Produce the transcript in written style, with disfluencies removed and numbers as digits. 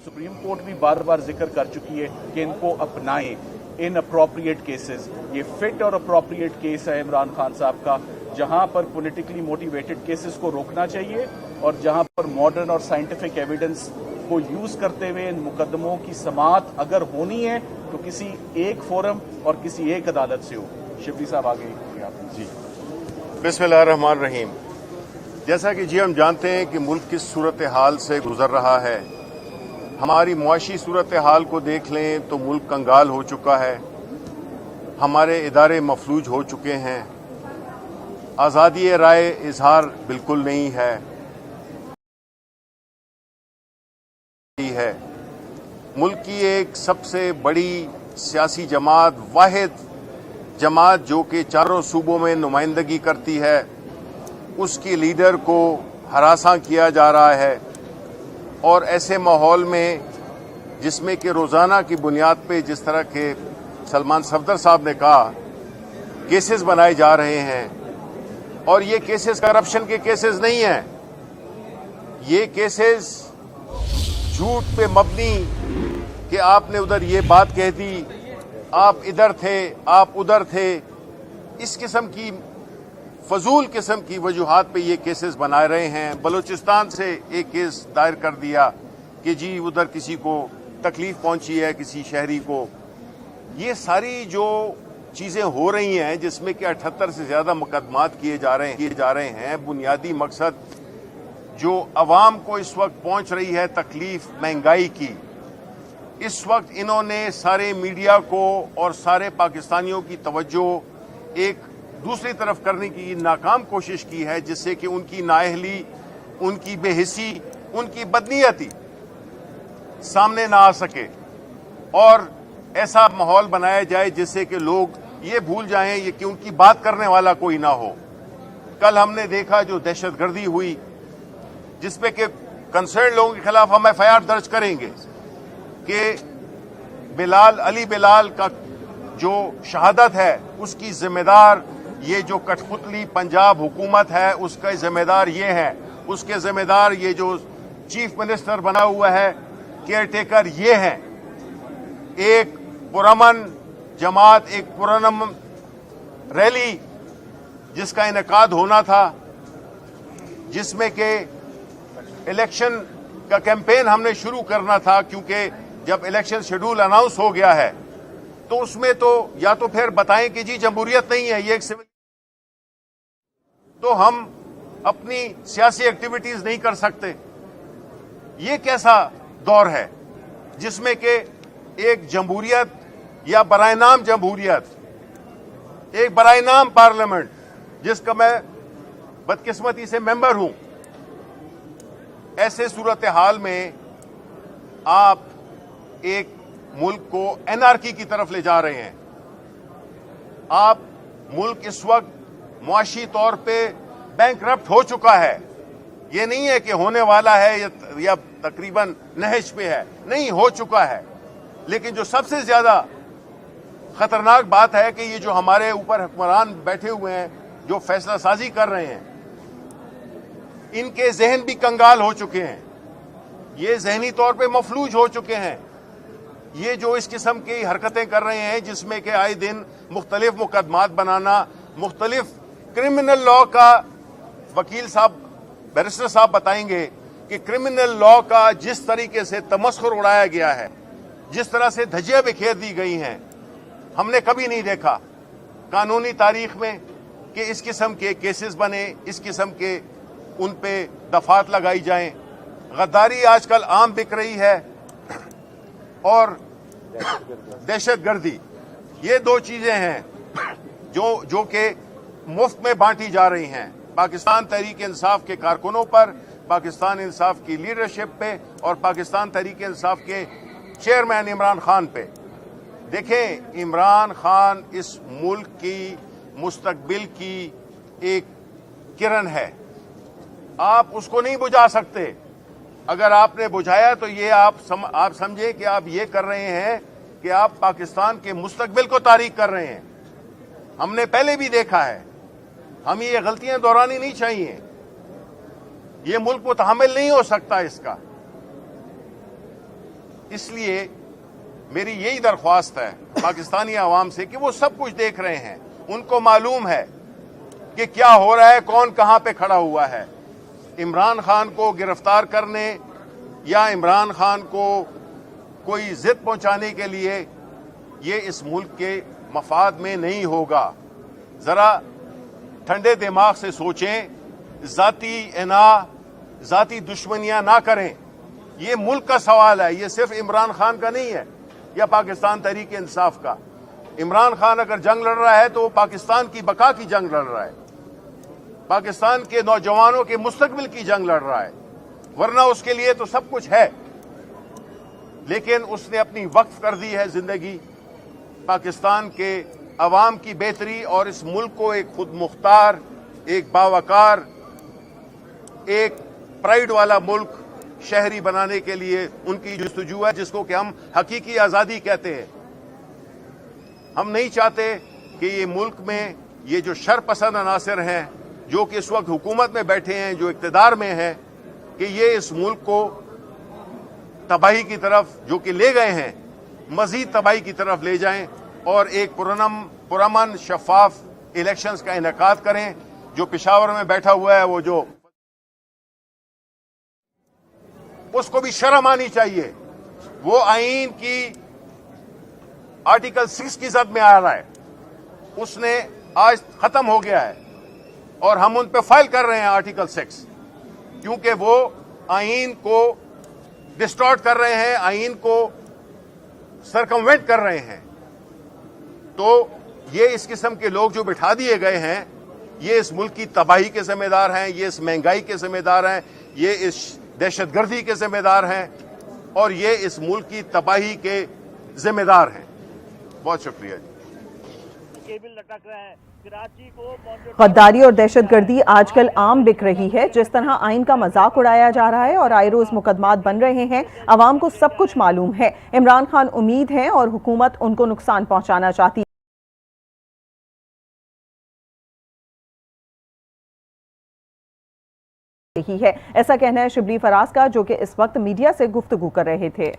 Supreme court भी बार बार जिक्र कर चुकी है कि इनको अपनाएं इन अप्रोप्रिएट केसेस। ये फिट और अप्रोप्रिएट केस है इमरान खान साहब का, जहां पर पॉलिटिकली मोटिवेटेड केसेस को रोकना चाहिए और जहां पर मॉडर्न और साइंटिफिक एविडेंस को यूज करते हुए इन मुकदमों की समाअत अगर होनी है तो किसी एक फोरम और किसी एक अदालत से हो। शिबली साहब आगे जी। बिस्मिल्लाहिर्रहमानिर्रहीम। जैसा कि जी हम जानते हैं कि मुल्क किस सूरत हाल से गुजर रहा है। हमारी मुआशी सूरत हाल को देख लें तो मुल्क कंगाल हो चुका है, हमारे इदारे मफलूज हो चुके हैं, आज़ादी राय इजहार बिल्कुल नहीं है। मुल्क की एक सबसे बड़ी सियासी जमात, वाहिद जमात जो कि चारों सूबों में नुमाइंदगी करती है, उसकी लीडर को हरासा किया जा रहा है। और ऐसे माहौल में जिसमें कि रोज़ाना की बुनियाद पे जिस तरह के सलमान सफदर साहब ने कहा केसेस बनाए जा रहे हैं, और ये केसेस करप्शन के केसेस नहीं हैं, ये केसेस झूठ पे मबनी कि आपने उधर ये बात कह दी, आप इधर थे, आप उधर थे, इस किस्म की फजूल किस्म की वजूहात पे ये केसेस बना रहे हैं। बलूचिस्तान से एक केस दायर कर दिया कि जी उधर किसी को तकलीफ पहुंची है, किसी शहरी को। ये सारी जो चीजें हो रही हैं जिसमें कि 78 से ज्यादा मुकदमात किए जा रहे हैं, बुनियादी मकसद जो अवाम को इस वक्त पहुंच रही है तकलीफ महंगाई की, इस वक्त इन्होंने सारे मीडिया को और सारे पाकिस्तानियों की तवज्जो एक दूसरी तरफ करने की नाकाम कोशिश की है, जिससे कि उनकी नाअहली, उनकी बेहिसी, उनकी बदनीयती सामने ना आ सके और ऐसा माहौल बनाया जाए जिससे कि लोग ये भूल जाएं ये कि उनकी बात करने वाला कोई ना हो। कल हमने देखा जो दहशतगर्दी हुई जिसपे कि कंसर्न लोगों के खिलाफ हम एफआईआर दर्ज करेंगे कि अली बिलाल का जो शहादत है उसकी जिम्मेदार ये जो कठपुतली पंजाब हुकूमत है उसका जिम्मेदार ये है, उसके जिम्मेदार ये जो चीफ मिनिस्टर बना हुआ है, केयर टेकर ये है। एक पुरअमन जमात, एक पुरअमन रैली जिसका इनेकाद होना था, जिसमें के इलेक्शन का कैंपेन हमने शुरू करना था, क्योंकि जब इलेक्शन शेड्यूल अनाउंस हो गया है तो उसमें तो या तो फिर बताएं कि जी जमहूरियत नहीं है, ये एक सिविल, तो हम अपनी सियासी एक्टिविटीज नहीं कर सकते। ये कैसा दौर है जिसमें कि एक जमहूरियत या बराए नाम जमहूरियत, एक बराए नाम पार्लियामेंट जिसका मैं बदकिस्मती से मेंबर हूं, ऐसे सूरत हाल में आप एक मुल्क को एनआरकी की तरफ ले जा रहे हैं। आप मुल्क इस वक्त मुआशी तौर पे बैंकरप्ट हो चुका है। ये नहीं है कि होने वाला है या तकरीबन नहज पे है, नहीं, हो चुका है। लेकिन जो सबसे ज्यादा खतरनाक बात है कि ये जो हमारे ऊपर हुक्मरान बैठे हुए हैं जो फैसला साजी कर रहे हैं, इनके जहन भी कंगाल हो चुके हैं, ये जहनी तौर पे मफलूज हो चुके हैं। ये जो इस किस्म की हरकतें कर रहे हैं जिसमें कि आए दिन मुख्तलिफ मुकदमात बनाना, मुख्तलिफ क्रिमिनल लॉ का, वकील साहब, बैरिस्टर साहब बताएंगे कि क्रिमिनल लॉ का जिस तरीके से तमस्खुर उड़ाया गया है, जिस तरह से धज्जियां बिखेर दी गई हैं, हमने कभी नहीं देखा कानूनी तारीख में कि इस किस्म के केसेस बने, इस किस्म के उन पे दफात लगाई जाएं। गद्दारी आजकल आम बिक रही है और दहशतगर्दी, ये दो चीजें हैं जो कि मुफ्त में बांटी जा रही हैं पाकिस्तान तहरीक इंसाफ के कारकुनों पर, पाकिस्तान इंसाफ की लीडरशिप पे और पाकिस्तान तहरीक इंसाफ के चेयरमैन इमरान खान पे। देखें, इमरान खान इस मुल्क की मुस्तकबिल की एक किरण है, आप उसको नहीं बुझा सकते। अगर आपने बुझाया तो ये आप समझे कि आप ये कर रहे हैं कि आप पाकिस्तान के मुस्तकबिल को तारीक कर रहे हैं। हमने पहले भी देखा है, हमें ये गलतियां दोहरानी नहीं चाहिए। ये मुल्क मुतहम्मिल नहीं हो सकता इसका। اس لیے میری یہی درخواست ہے پاکستانی عوام سے کہ وہ سب کچھ دیکھ رہے ہیں، ان کو معلوم ہے کہ کیا ہو رہا ہے، کون کہاں پہ کھڑا ہوا ہے۔ عمران خان کو گرفتار کرنے یا عمران خان کو کوئی ضد پہنچانے کے لیے یہ اس ملک کے مفاد میں نہیں ہوگا۔ ذرا ٹھنڈے دماغ سے سوچیں، ذاتی دشمنیاں نہ کریں۔ یہ ملک کا سوال ہے، یہ صرف عمران خان کا نہیں ہے یا پاکستان تحریک انصاف کا۔ عمران خان اگر جنگ لڑ رہا ہے تو وہ پاکستان کی بقا کی جنگ لڑ رہا ہے، پاکستان کے نوجوانوں کے مستقبل کی جنگ لڑ رہا ہے، ورنہ اس کے لیے تو سب کچھ ہے، لیکن اس نے اپنی وقف کر دی ہے زندگی پاکستان کے عوام کی بہتری اور اس ملک کو ایک خود مختار، ایک باوقار، ایک پرائیڈ والا ملک شہری بنانے کے لیے ان کی جستجو ہے، جس کو کہ ہم حقیقی آزادی کہتے ہیں۔ ہم نہیں چاہتے کہ یہ ملک میں یہ جو شر پسند عناصر ہیں جو کہ اس وقت حکومت میں بیٹھے ہیں، جو اقتدار میں ہیں، کہ یہ اس ملک کو تباہی کی طرف جو کہ لے گئے ہیں مزید تباہی کی طرف لے جائیں اور ایک پرامن شفاف الیکشنز کا انعقاد کریں۔ جو پشاور میں بیٹھا ہوا ہے، وہ جو اس کو بھی شرم آنی چاہیے، وہ آئین کی آرٹیکل 6 کی زد میں آ رہا ہے، اس نے آج ختم ہو گیا ہے اور ہم ان پہ فائل کر رہے ہیں آرٹیکل 6، کیونکہ وہ آئین کو ڈسٹارٹ کر رہے ہیں، آئین کو سرکموینٹ کر رہے ہیں۔ تو یہ اس قسم کے لوگ جو بٹھا دیے گئے ہیں، یہ اس ملک کی تباہی کے ذمہ دار ہیں، یہ اس مہنگائی کے ذمہ دار ہیں، یہ اس دہشت گردی کے ذمہ دار ہیں، اور یہ اس ملک کی تباہی کے ذمہ دار ہیں۔ بہت شکریہ جی۔ غداری اور دہشت گردی آج کل عام بک رہی ہے، جس طرح آئین کا مذاق اڑایا جا رہا ہے اور آئے روز مقدمات بن رہے ہیں۔ عوام کو سب کچھ معلوم ہے۔ عمران خان امید ہیں اور حکومت ان کو نقصان پہنچانا چاہتی ہے، ایسا کہنا ہے شبلی فراز کا، جو کہ اس وقت میڈیا سے گفتگو کر رہے تھے۔